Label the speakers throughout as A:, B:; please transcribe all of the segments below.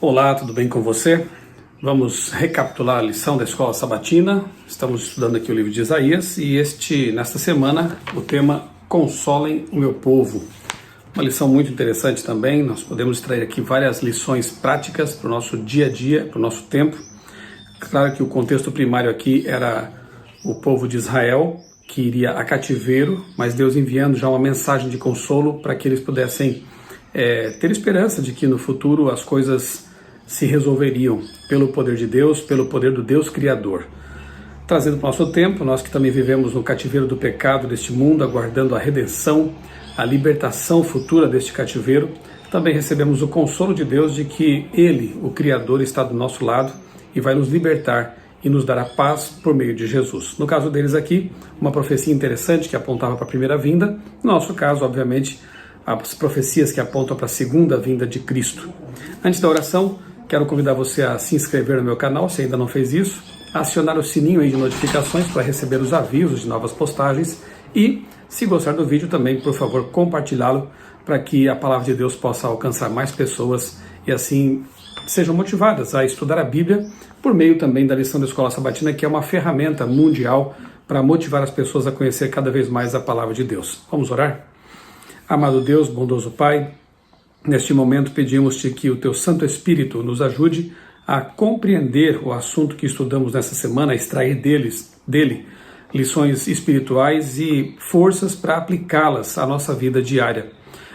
A: Olá, tudo bem com você? Vamos recapitular a lição da Escola Sabatina. Estamos estudando aqui o livro de Isaías e nesta semana, o tema Consolem o meu povo. Uma lição muito interessante também. Nós podemos extrair aqui várias lições práticas para o nosso dia a dia, para o nosso tempo. Claro que o contexto primário aqui era o povo de Israel, que iria a cativeiro, mas Deus enviando já uma mensagem de consolo para que eles pudessem ter esperança de que no futuro as coisas se resolveriam pelo poder de Deus, pelo poder do Deus Criador. Trazendo para o nosso tempo, nós que também vivemos no cativeiro do pecado deste mundo, aguardando a redenção, a libertação futura deste cativeiro, também recebemos o consolo de Deus de que Ele, o Criador, está do nosso lado e vai nos libertar e nos dar a paz por meio de Jesus. No caso deles aqui, uma profecia interessante que apontava para a primeira vinda. No nosso caso, obviamente, as profecias que apontam para a segunda vinda de Cristo. Antes da oração, quero convidar você a se inscrever no meu canal, se ainda não fez isso, acionar o sininho aí de notificações para receber os avisos de novas postagens e, se gostar do vídeo também, por favor, compartilhá-lo para que a palavra de Deus possa alcançar mais pessoas e assim sejam motivadas a estudar a Bíblia por meio também da lição da Escola Sabatina, que é uma ferramenta mundial para motivar as pessoas a conhecer cada vez mais a palavra de Deus. Vamos orar? Amado Deus, bondoso Pai, neste momento pedimos-te que o Teu Santo Espírito nos ajude a compreender o assunto que estudamos nessa semana, a extrair dele lições espirituais e forças para aplicá-las à nossa vida diária.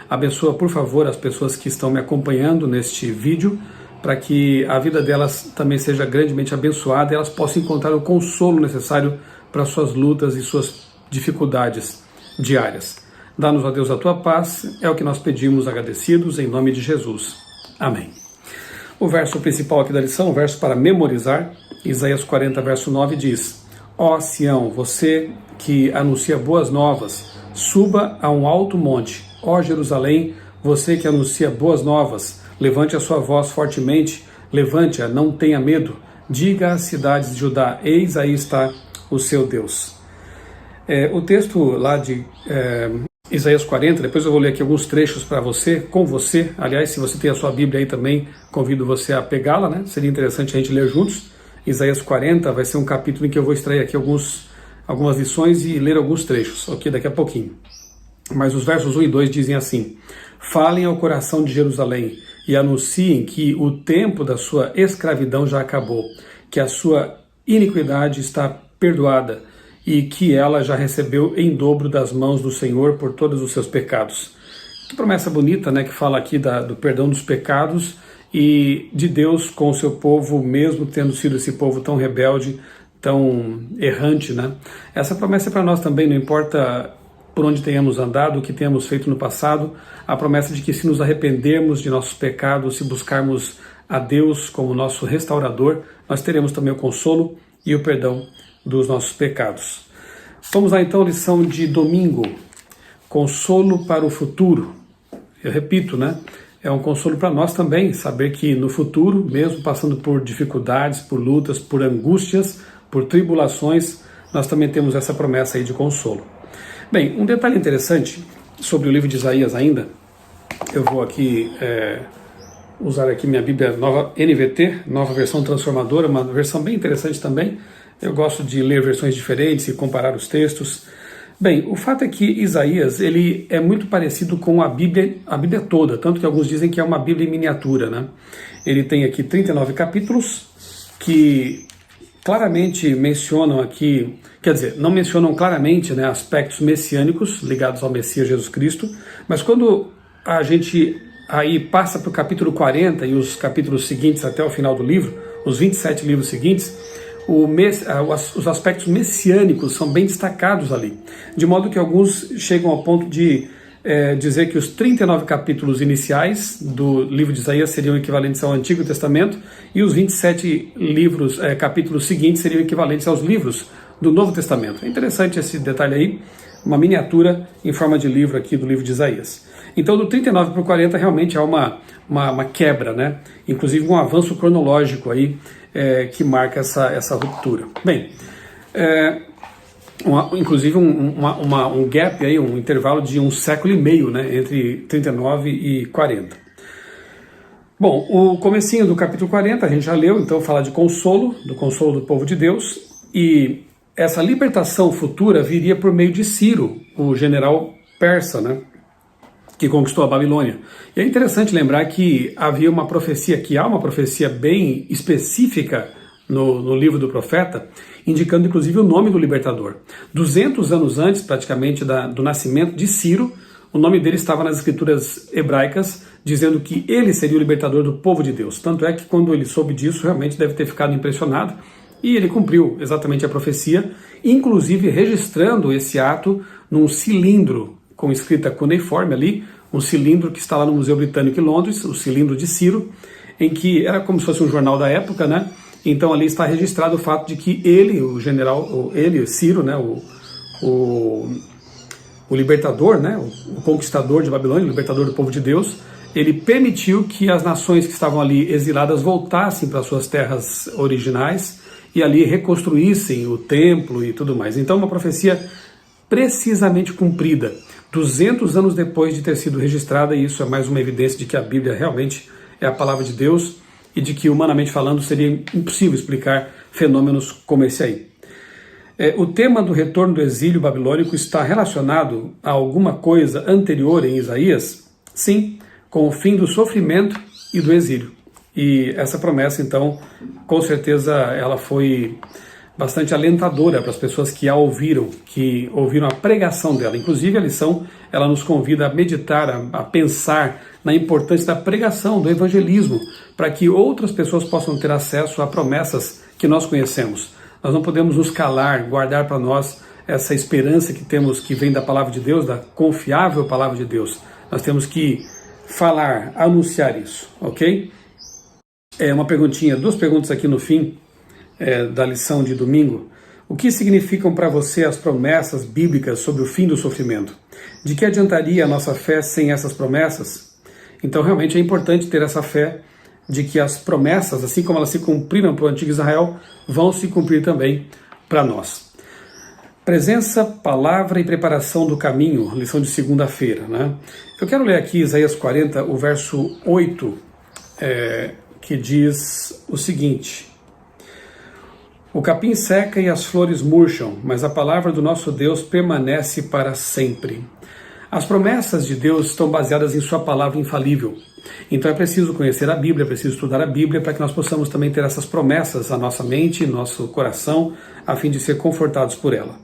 A: Abençoa, por favor, as pessoas que estão me acompanhando neste vídeo, para que a vida delas também seja grandemente abençoada e elas possam encontrar o consolo necessário para suas lutas e suas dificuldades diárias. Dá-nos, ó Deus, a Tua paz, é o que nós pedimos agradecidos, em nome de Jesus. Amém. O verso principal aqui da lição, o verso para memorizar, Isaías 40, verso 9, diz: Ó Sião, você que anuncia boas novas, suba a um alto monte. Ó Jerusalém, você que anuncia boas novas, levante a sua voz fortemente, levante-a, não tenha medo. Diga às cidades de Judá, eis aí está o seu Deus. O texto lá de Isaías 40, depois eu vou ler aqui alguns trechos para você, com você. Aliás, se você tem a sua Bíblia aí também, convido você a pegá-la, né? Seria interessante a gente ler juntos. Isaías 40 vai ser um capítulo em que eu vou extrair aqui algumas lições e ler alguns trechos, ok? Daqui a pouquinho. Mas os versos 1 e 2 dizem assim: Falem ao coração de Jerusalém e anunciem que o tempo da sua escravidão já acabou, que a sua iniquidade está perdoada, e que ela já recebeu em dobro das mãos do Senhor por todos os seus pecados. Que promessa bonita, né, que fala aqui do perdão dos pecados e de Deus com o seu povo, mesmo tendo sido esse povo tão rebelde, tão errante, né? Essa promessa é para nós também, não importa por onde tenhamos andado, o que tenhamos feito no passado, a promessa de que se nos arrependermos de nossos pecados, se buscarmos a Deus como nosso restaurador, nós teremos também o consolo e o perdão dos nossos pecados. Vamos lá então, lição de domingo, consolo para o futuro. Eu repito, né? É um consolo para nós também, saber que no futuro, mesmo passando por dificuldades, por lutas, por angústias, por tribulações, nós também temos essa promessa aí de consolo. Bem, um detalhe interessante sobre o livro de Isaías ainda, eu vou aqui usar aqui minha Bíblia nova NVT, nova versão transformadora, uma versão bem interessante também. Eu gosto de ler versões diferentes e comparar os textos. Bem, o fato é que Isaías ele é muito parecido com a Bíblia toda, tanto que alguns dizem que é uma Bíblia em miniatura, né? Ele tem aqui 39 capítulos que claramente mencionam aqui, quer dizer, não mencionam claramente, né, aspectos messiânicos ligados ao Messias Jesus Cristo, mas quando a gente aí passa para o capítulo 40 e os capítulos seguintes até o final do livro, os 27 livros seguintes, os aspectos messiânicos são bem destacados ali, de modo que alguns chegam ao ponto de dizer que os 39 capítulos iniciais do livro de Isaías seriam equivalentes ao Antigo Testamento e os 27 capítulos seguintes seriam equivalentes aos livros do Novo Testamento. É interessante esse detalhe aí, uma miniatura em forma de livro aqui do livro de Isaías. Então, do 39 para o 40 realmente há uma quebra, né? Inclusive um avanço cronológico aí que marca essa ruptura. Bem, inclusive um gap aí, um intervalo de 1,5 século, né, entre 39 e 40. Bom, o comecinho do capítulo 40 a gente já leu, então fala de consolo, do consolo do povo de Deus, e essa libertação futura viria por meio de Ciro, o general persa, né, que conquistou a Babilônia. E é interessante lembrar que havia uma profecia, que há uma profecia bem específica no livro do profeta, indicando inclusive o nome do libertador. 200 anos antes, praticamente, do nascimento de Ciro, o nome dele estava nas escrituras hebraicas, dizendo que ele seria o libertador do povo de Deus. Tanto é que quando ele soube disso, realmente deve ter ficado impressionado, e ele cumpriu exatamente a profecia, inclusive registrando esse ato num cilindro com escrita cuneiforme ali, um cilindro que está lá no Museu Britânico em Londres, o cilindro de Ciro, em que era como se fosse um jornal da época, né? Então ali está registrado o fato de que ele, o general, ele, Ciro, né, o libertador, né, o conquistador de Babilônia, o libertador do povo de Deus, ele permitiu que as nações que estavam ali exiladas voltassem para suas terras originais e ali reconstruíssem o templo e tudo mais. Então uma profecia precisamente cumprida, 200 anos depois de ter sido registrada, e isso é mais uma evidência de que a Bíblia realmente é a palavra de Deus e de que, humanamente falando, seria impossível explicar fenômenos como esse aí. O tema do retorno do exílio babilônico está relacionado a alguma coisa anterior em Isaías? Sim, com o fim do sofrimento e do exílio. E essa promessa, então, com certeza ela foi bastante alentadora para as pessoas que a ouviram, que ouviram a pregação dela. Inclusive a lição, ela nos convida a meditar, a pensar na importância da pregação, do evangelismo, para que outras pessoas possam ter acesso a promessas que nós conhecemos. Nós não podemos nos calar, guardar para nós essa esperança que temos, que vem da palavra de Deus, da confiável palavra de Deus. Nós temos que falar, anunciar isso, ok? Uma perguntinha, 2 perguntas aqui no fim da lição de domingo. O que significam para você as promessas bíblicas sobre o fim do sofrimento? De que adiantaria a nossa fé sem essas promessas? Então realmente é importante ter essa fé de que as promessas, assim como elas se cumpriram para o antigo Israel, vão se cumprir também para nós. Presença, palavra e preparação do caminho, lição de segunda-feira, né? Eu quero ler aqui Isaías 40, o verso 8, que diz o seguinte: o capim seca e as flores murcham, mas a palavra do nosso Deus permanece para sempre. As promessas de Deus estão baseadas em sua palavra infalível. Então é preciso conhecer a Bíblia, é preciso estudar a Bíblia para que nós possamos também ter essas promessas à nossa mente, nosso coração, a fim de ser confortados por ela.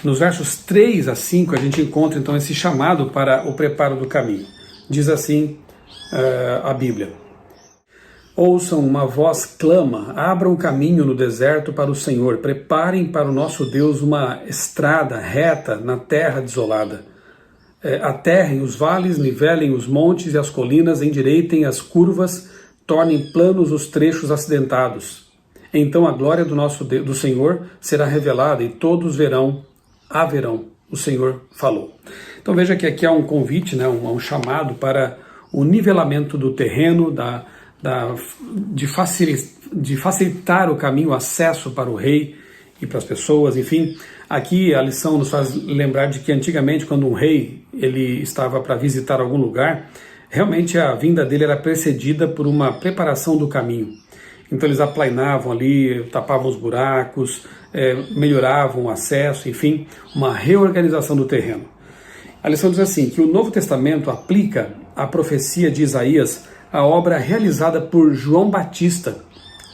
A: Nos versos 3 a 5 a gente encontra então esse chamado para o preparo do caminho. Diz assim a Bíblia: ouçam, uma voz clama, abram caminho no deserto para o Senhor, preparem para o nosso Deus uma estrada reta na terra desolada. Aterrem os vales, nivelem os montes e as colinas, endireitem as curvas, tornem planos os trechos acidentados. Então a glória do Senhor será revelada e todos a verão. O Senhor falou. Então veja que aqui há um convite, né, um chamado para o nivelamento do terreno, de facilitar o caminho, o acesso para o rei e para as pessoas, enfim. Aqui a lição nos faz lembrar de que antigamente, quando um rei ele estava para visitar algum lugar, realmente a vinda dele era precedida por uma preparação do caminho. Então eles aplainavam ali, tapavam os buracos, melhoravam o acesso, enfim, uma reorganização do terreno. A lição diz assim, que o Novo Testamento aplica a profecia de Isaías à obra realizada por João Batista,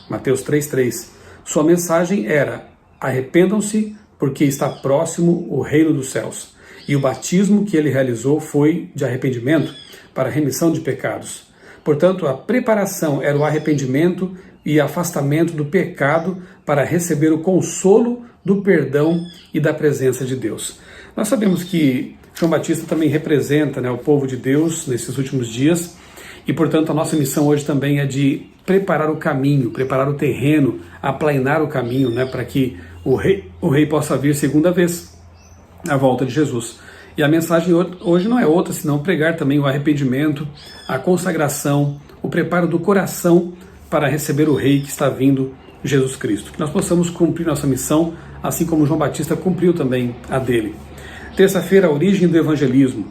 A: Mateus 3,3. Sua mensagem era: arrependam-se, porque está próximo o reino dos céus. E o batismo que ele realizou foi de arrependimento para a remissão de pecados. Portanto, a preparação era o arrependimento e afastamento do pecado para receber o consolo do perdão e da presença de Deus. Nós sabemos que João Batista também representa, né, o povo de Deus nesses últimos dias, e portanto a nossa missão hoje também é de preparar o caminho, preparar o terreno, aplainar o caminho, né, para que o rei possa vir segunda vez, a volta de Jesus. E a mensagem hoje não é outra, senão pregar também o arrependimento, a consagração, o preparo do coração para receber o rei que está vindo, Jesus Cristo. Que nós possamos cumprir nossa missão, assim como João Batista cumpriu também a dele. Terça-feira, a origem do evangelismo.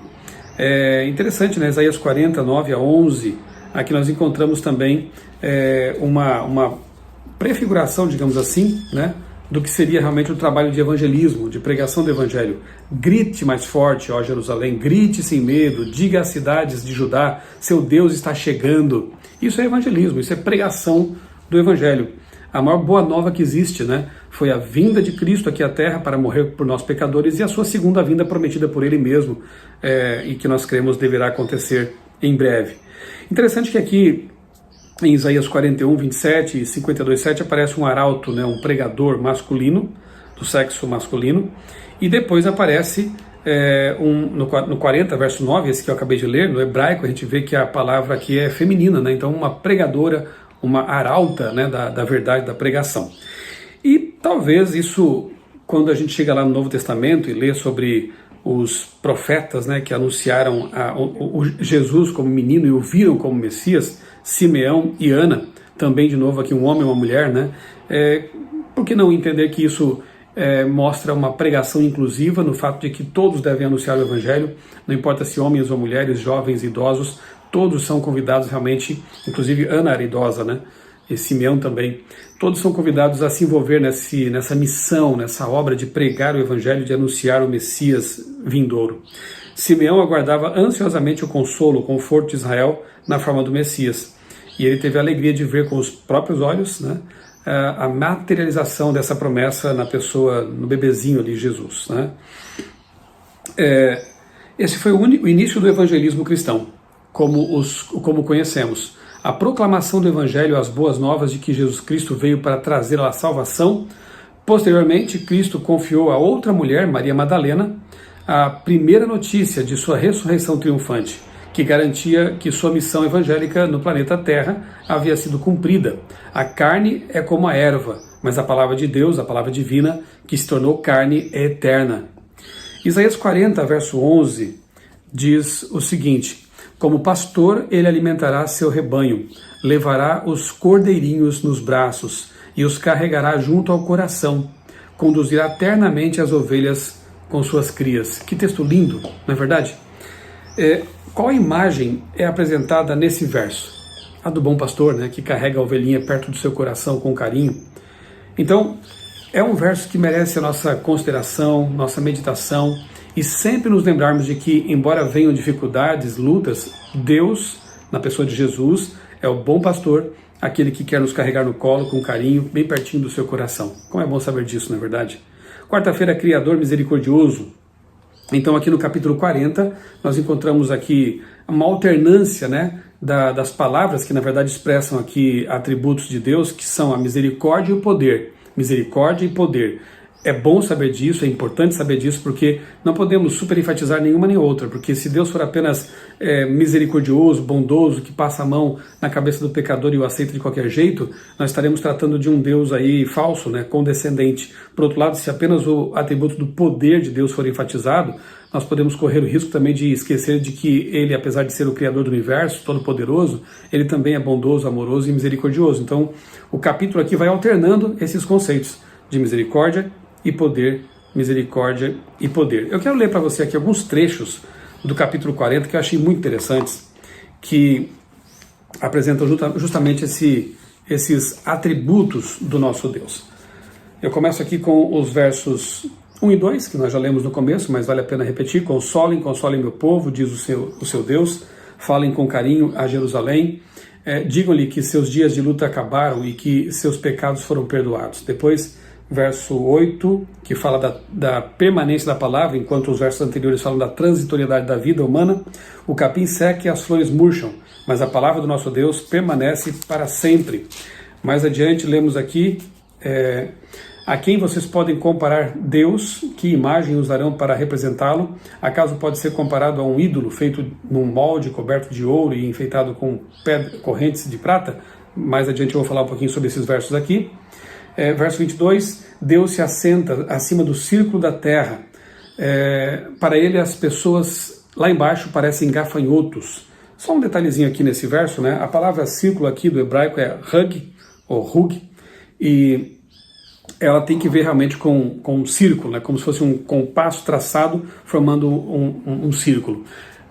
A: É interessante, né? Isaías 40, 9 a 11, aqui nós encontramos também uma prefiguração, digamos assim, né, do que seria realmente o trabalho de evangelismo, de pregação do evangelho. Grite mais forte, ó Jerusalém, grite sem medo, diga às cidades de Judá, seu Deus está chegando. Isso é evangelismo, isso é pregação do evangelho. A maior boa nova que existe, né, foi a vinda de Cristo aqui à Terra para morrer por nós pecadores e a sua segunda vinda prometida por Ele mesmo, e que nós cremos deverá acontecer em breve. Interessante que aqui em Isaías 41, 27 e 52, 7 aparece um arauto, né, um pregador masculino, do sexo masculino, e depois aparece no 40, verso 9, esse que eu acabei de ler, no hebraico a gente vê que a palavra aqui é feminina, né, então uma pregadora, uma arauta, né, da verdade, da pregação. E talvez isso, quando a gente chega lá no Novo Testamento e lê sobre os profetas, né, que anunciaram o Jesus como menino e o viram como Messias, Simeão e Ana, também de novo aqui um homem e uma mulher, né? Por que não entender que isso mostra uma pregação inclusiva no fato de que todos devem anunciar o Evangelho, não importa se homens ou mulheres, jovens, idosos, todos são convidados realmente, inclusive Ana era idosa, né? E Simeão também, todos são convidados a se envolver nessa missão, nessa obra de pregar o Evangelho, de anunciar o Messias vindouro. Simeão aguardava ansiosamente o consolo, o conforto de Israel na forma do Messias. E ele teve a alegria de ver com os próprios olhos, né, a materialização dessa promessa na pessoa, no bebezinho ali, Jesus. Né? Esse foi o início do evangelismo cristão, como conhecemos. A proclamação do Evangelho, as boas novas de que Jesus Cristo veio para trazer a salvação. Posteriormente, Cristo confiou a outra mulher, Maria Madalena, a primeira notícia de sua ressurreição triunfante, que garantia que sua missão evangélica no planeta Terra havia sido cumprida. A carne é como a erva, mas a palavra de Deus, a palavra divina, que se tornou carne, é eterna. Isaías 40, verso 11, diz o seguinte: como pastor, ele alimentará seu rebanho, levará os cordeirinhos nos braços e os carregará junto ao coração, conduzirá ternamente as ovelhas com suas crias. Que texto lindo, não é verdade? Qual imagem é apresentada nesse verso? A do bom pastor, né, que carrega a ovelhinha perto do seu coração com carinho. Então, é um verso que merece a nossa consideração, nossa meditação, e sempre nos lembrarmos de que, embora venham dificuldades, lutas, Deus, na pessoa de Jesus, é o bom pastor, aquele que quer nos carregar no colo com carinho, bem pertinho do seu coração. Como é bom saber disso, não é verdade? Quarta-feira, Criador misericordioso. Então, aqui no capítulo 40, nós encontramos aqui uma alternância, né, das palavras que, na verdade, expressam aqui atributos de Deus, que são a misericórdia e o poder. Misericórdia e poder. É bom saber disso, é importante saber disso, porque não podemos superenfatizar nenhuma nem outra, porque se Deus for apenas misericordioso, bondoso, que passa a mão na cabeça do pecador e o aceita de qualquer jeito, nós estaremos tratando de um Deus aí falso, né, condescendente. Por outro lado, se apenas o atributo do poder de Deus for enfatizado, nós podemos correr o risco também de esquecer de que Ele, apesar de ser o Criador do Universo, todo-poderoso, Ele também é bondoso, amoroso e misericordioso. Então, o capítulo aqui vai alternando esses conceitos de misericórdia e poder, misericórdia e poder. Eu quero ler para você aqui alguns trechos do capítulo 40 que eu achei muito interessantes, que apresentam justamente esses atributos do nosso Deus. Eu começo aqui com os versos 1 e 2, que nós já lemos no começo, mas vale a pena repetir. Consolem, consolem meu povo, diz o seu Deus, falem com carinho a Jerusalém, digam-lhe que seus dias de luta acabaram e que seus pecados foram perdoados. Depois, verso 8, que fala da permanência da palavra, enquanto os versos anteriores falam da transitoriedade da vida humana. O capim seca e as flores murcham, mas a palavra do nosso Deus permanece para sempre. Mais adiante, lemos aqui, a quem vocês podem comparar Deus? Que imagem usarão para representá-lo? Acaso pode ser comparado a um ídolo feito num molde coberto de ouro e enfeitado com correntes de prata? Mais adiante eu vou falar um pouquinho sobre esses versos aqui. Verso 22, Deus se assenta acima do círculo da terra. Para ele as pessoas lá embaixo parecem gafanhotos. Só um detalhezinho aqui nesse verso, né? A palavra círculo aqui do hebraico é hug, ou hug, e ela tem que ver realmente com um círculo, né? Como se fosse um compasso traçado formando um círculo.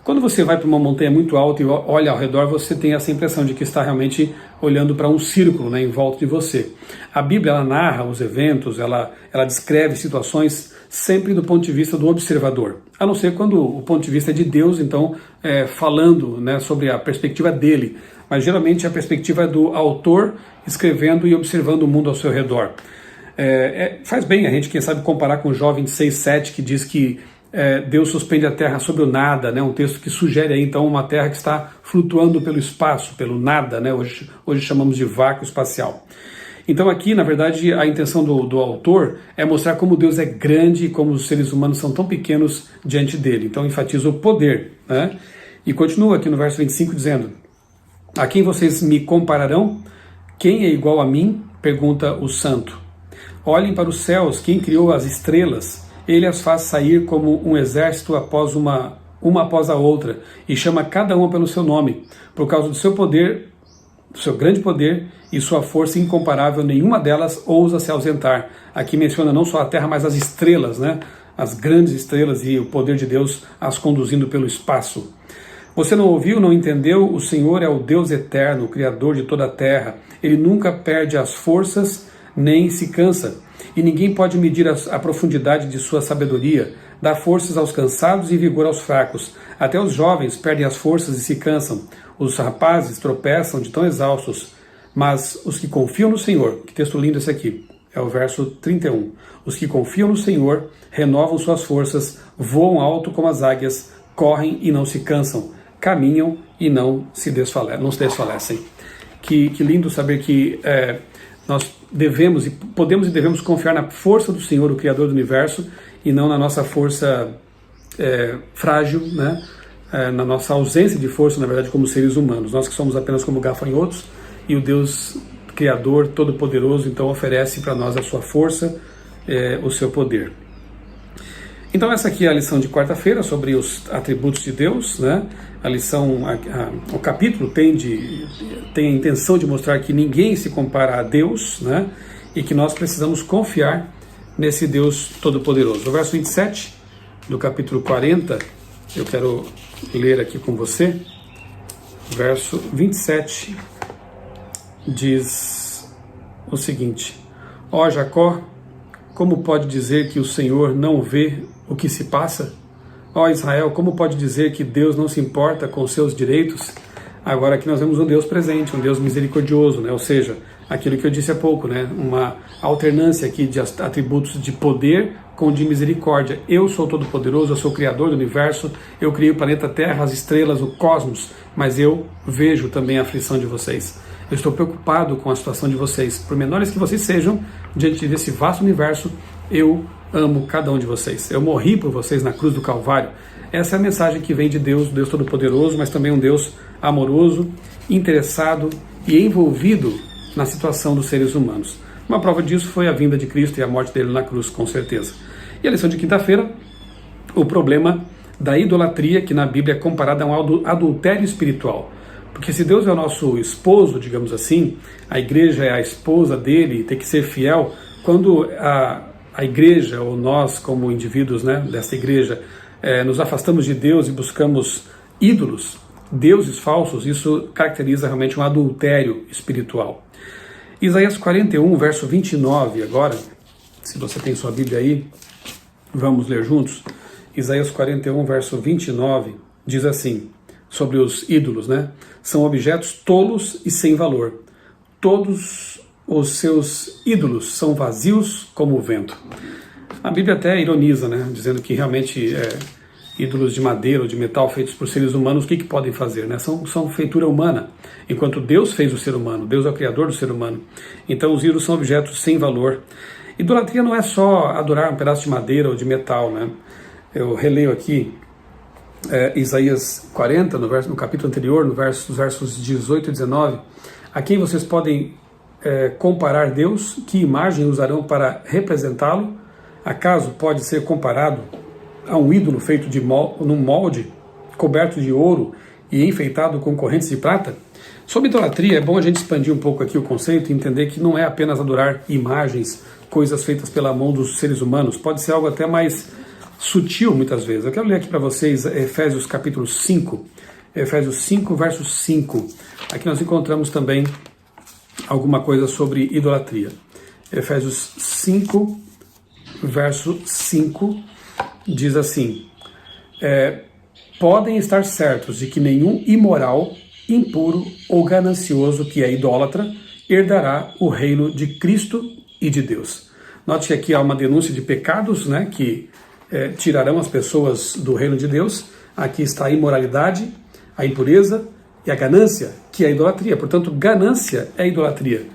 A: Quando você vai para uma montanha muito alta e olha ao redor, você tem essa impressão de que está realmente olhando para um círculo, né, em volta de você. A Bíblia, ela narra os eventos, ela descreve situações sempre do ponto de vista do observador, a não ser quando o ponto de vista é de Deus, então falando, né, sobre a perspectiva dele, mas geralmente a perspectiva é do autor escrevendo e observando o mundo ao seu redor. Faz bem a gente, quem sabe, comparar com o jovem de 6,7 que diz que Deus suspende a terra sobre o nada, né? Um texto que sugere aí, então, uma terra que está flutuando pelo espaço, pelo nada, né? Hoje chamamos de vácuo espacial. Então aqui, na verdade, a intenção do autor é mostrar como Deus é grande e como os seres humanos são tão pequenos diante dele. Então enfatiza o poder, né? E continua aqui no verso 25 dizendo: a quem vocês me compararão? Quem é igual a mim? Pergunta o santo. Olhem para os céus, quem criou as estrelas? Ele as faz sair como um exército após uma após a outra, e chama cada uma pelo seu nome. Por causa do seu poder, do seu grande poder e sua força incomparável, nenhuma delas ousa se ausentar. Aqui menciona não só a terra, mas as estrelas, né? As grandes estrelas e o poder de Deus as conduzindo pelo espaço. Você não ouviu, não entendeu? O Senhor é o Deus eterno, o Criador de toda a terra. Ele nunca perde as forças, nem se cansa. E ninguém pode medir a profundidade de sua sabedoria. Dá forças aos cansados e vigor aos fracos. Até os jovens perdem as forças e se cansam. Os rapazes tropeçam de tão exaustos. Mas os que confiam no Senhor, que texto lindo esse aqui, é o verso 31. Os que confiam no Senhor renovam suas forças, voam alto como as águias, correm e não se cansam, caminham e não se desfalecem. Que lindo saber que nós devemos e podemos e devemos confiar na força do Senhor, o Criador do Universo, e não na nossa força frágil, né? Na nossa ausência de força, na verdade, como seres humanos. Nós que somos apenas como gafanhotos, e o Deus Criador, Todo-Poderoso, então oferece para nós a sua força, o seu poder. Então essa aqui é a lição de quarta-feira sobre os atributos de Deus, né? A lição, o capítulo tem a intenção de mostrar que ninguém se compara a Deus, né? E que nós precisamos confiar nesse Deus Todo-Poderoso. O verso 27 do capítulo 40, eu quero ler aqui com você. Verso 27 diz o seguinte: ó Jacó, como pode dizer que o Senhor não vê o que se passa? Ó Israel, como pode dizer que Deus não se importa com os seus direitos? Agora aqui nós vemos um Deus presente, um Deus misericordioso, né? Ou seja, aquilo que eu disse há pouco, né? Uma alternância aqui de atributos de poder com de misericórdia. Eu sou todo-poderoso, eu sou o Criador do Universo, eu criei o planeta Terra, as estrelas, o cosmos, mas eu vejo também a aflição de vocês. Eu estou preocupado com a situação de vocês. Por menores que vocês sejam, diante desse vasto universo, eu amo cada um de vocês. Eu morri por vocês na cruz do Calvário. Essa é a mensagem que vem de Deus, Deus Todo-Poderoso, mas também um Deus amoroso, interessado e envolvido na situação dos seres humanos. Uma prova disso foi a vinda de Cristo e a morte dele na cruz, com certeza. E a lição de quinta-feira, o problema da idolatria, que na Bíblia é comparada a um adultério espiritual. Porque se Deus é o nosso esposo, digamos assim, a igreja é a esposa dele, tem que ser fiel. Quando a igreja, ou nós como indivíduos, né, dessa igreja, nos afastamos de Deus e buscamos ídolos, deuses falsos, isso caracteriza realmente um adultério espiritual. Isaías 41, verso 29, agora, se você tem sua Bíblia aí, vamos ler juntos. Isaías 41, verso 29, diz assim, sobre os ídolos, né? São objetos tolos e sem valor. Todos os seus ídolos são vazios como o vento. A Bíblia até ironiza, né? Dizendo que realmente ídolos de madeira ou de metal feitos por seres humanos, o que podem fazer, né? São feitura humana, enquanto Deus fez o ser humano, Deus é o Criador do ser humano. Então os ídolos são objetos sem valor. Idolatria não é só adorar um pedaço de madeira ou de metal, né? Eu releio aqui Isaías 40, no capítulo anterior, nos versos 18 e 19, a quem vocês podem comparar Deus, que imagem usarão para representá-lo? Acaso pode ser comparado a um ídolo feito num molde, coberto de ouro e enfeitado com correntes de prata? Sobre idolatria, é bom a gente expandir um pouco aqui o conceito e entender que não é apenas adorar imagens, coisas feitas pela mão dos seres humanos, pode ser algo até mais sutil muitas vezes. Eu quero ler aqui para vocês Efésios capítulo 5, Efésios 5, verso 5. Aqui nós encontramos também alguma coisa sobre idolatria. Efésios 5, verso 5, diz assim: podem estar certos de que nenhum imoral, impuro ou ganancioso que é idólatra herdará o reino de Cristo e de Deus. Note que aqui há uma denúncia de pecados, né, que tirarão as pessoas do reino de Deus. Aqui está a imoralidade, a impureza e a ganância, que é a idolatria. Portanto, ganância é idolatria.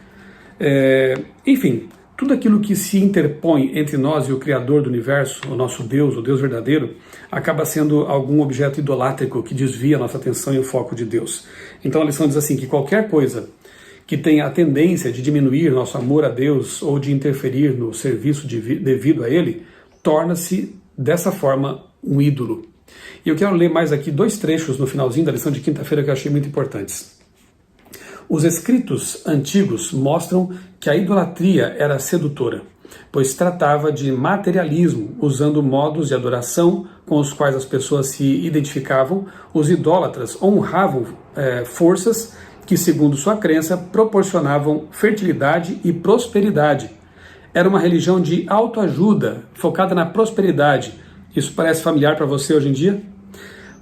A: Enfim, tudo aquilo que se interpõe entre nós e o Criador do universo, o nosso Deus, o Deus verdadeiro, acaba sendo algum objeto idolátrico que desvia a nossa atenção e o foco de Deus. Então a lição diz assim, que qualquer coisa que tenha a tendência de diminuir nosso amor a Deus ou de interferir no serviço devido a Ele, torna-se dessa forma um ídolo. E eu quero ler mais aqui 2 trechos no finalzinho da lição de quinta-feira que eu achei muito importantes. Os escritos antigos mostram que a idolatria era sedutora, pois tratava de materialismo, usando modos de adoração com os quais as pessoas se identificavam. Os idólatras honravam forças que, segundo sua crença, proporcionavam fertilidade e prosperidade. Era uma religião de autoajuda, focada na prosperidade. Isso parece familiar para você hoje em dia?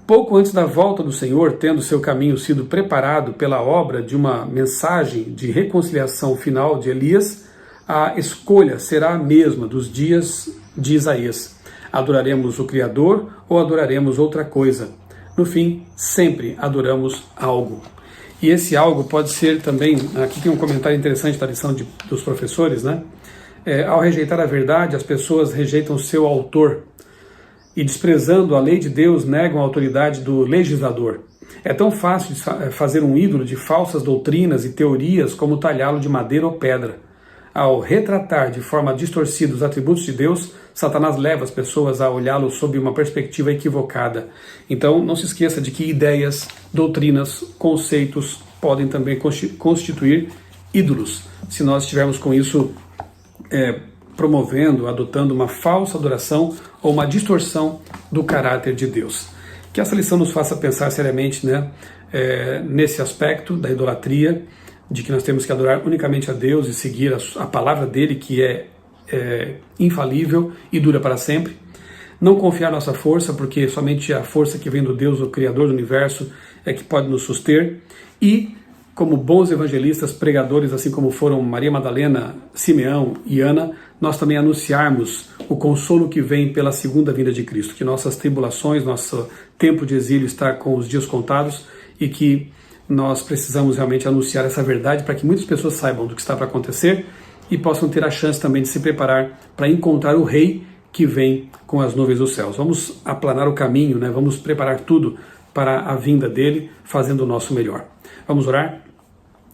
A: Pouco antes da volta do Senhor, tendo seu caminho sido preparado pela obra de uma mensagem de reconciliação final de Elias, a escolha será a mesma dos dias de Isaías. Adoraremos o Criador ou adoraremos outra coisa? No fim, sempre adoramos algo. E esse algo pode ser também, aqui tem um comentário interessante da lição dos professores, né? Ao rejeitar a verdade, as pessoas rejeitam seu autor e, desprezando a lei de Deus, negam a autoridade do legislador. É tão fácil fazer um ídolo de falsas doutrinas e teorias como talhá-lo de madeira ou pedra. Ao retratar de forma distorcida os atributos de Deus, Satanás leva as pessoas a olhá-lo sob uma perspectiva equivocada. Então, não se esqueça de que ideias, doutrinas, conceitos podem também constituir ídolos, se nós estivermos com isso promovendo, adotando uma falsa adoração ou uma distorção do caráter de Deus. Que essa lição nos faça pensar seriamente, né, nesse aspecto da idolatria, de que nós temos que adorar unicamente a Deus e seguir a palavra dele, que é infalível e dura para sempre. Não confiar nossa força, porque somente a força que vem do Deus, o Criador do universo, é que pode nos suster. E, como bons evangelistas, pregadores, assim como foram Maria Madalena, Simeão e Ana, nós também anunciarmos o consolo que vem pela segunda vinda de Cristo, que nossas tribulações, nosso tempo de exílio está com os dias contados e que nós precisamos realmente anunciar essa verdade para que muitas pessoas saibam do que está para acontecer e possam ter a chance também de se preparar para encontrar o Rei que vem com as nuvens dos céus. Vamos aplanar o caminho, né? Vamos preparar tudo para a vinda dele, fazendo o nosso melhor. Vamos orar?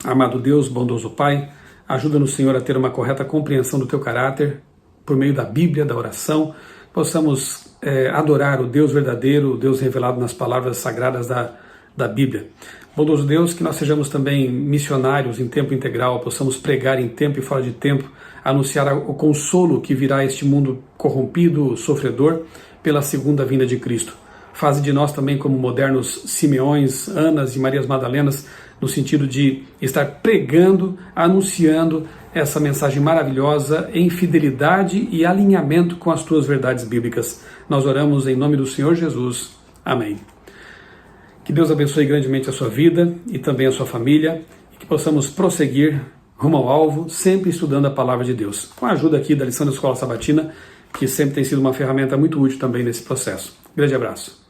A: Amado Deus, bondoso Pai, ajuda-nos, Senhor, a ter uma correta compreensão do Teu caráter, por meio da Bíblia, da oração, possamos adorar o Deus verdadeiro, o Deus revelado nas palavras sagradas da Bíblia. Bondoso Deus, que nós sejamos também missionários em tempo integral, possamos pregar em tempo e fora de tempo, anunciar o consolo que virá a este mundo corrompido, sofredor, pela segunda vinda de Cristo. Faze de nós também como modernos Simeões, Anas e Marias Madalenas, no sentido de estar pregando, anunciando essa mensagem maravilhosa em fidelidade e alinhamento com as Tuas verdades bíblicas. Nós oramos em nome do Senhor Jesus. Amém. Que Deus abençoe grandemente a sua vida e também a sua família, e que possamos prosseguir rumo ao alvo, sempre estudando a palavra de Deus, com a ajuda aqui da lição da Escola Sabatina, que sempre tem sido uma ferramenta muito útil também nesse processo. Grande abraço.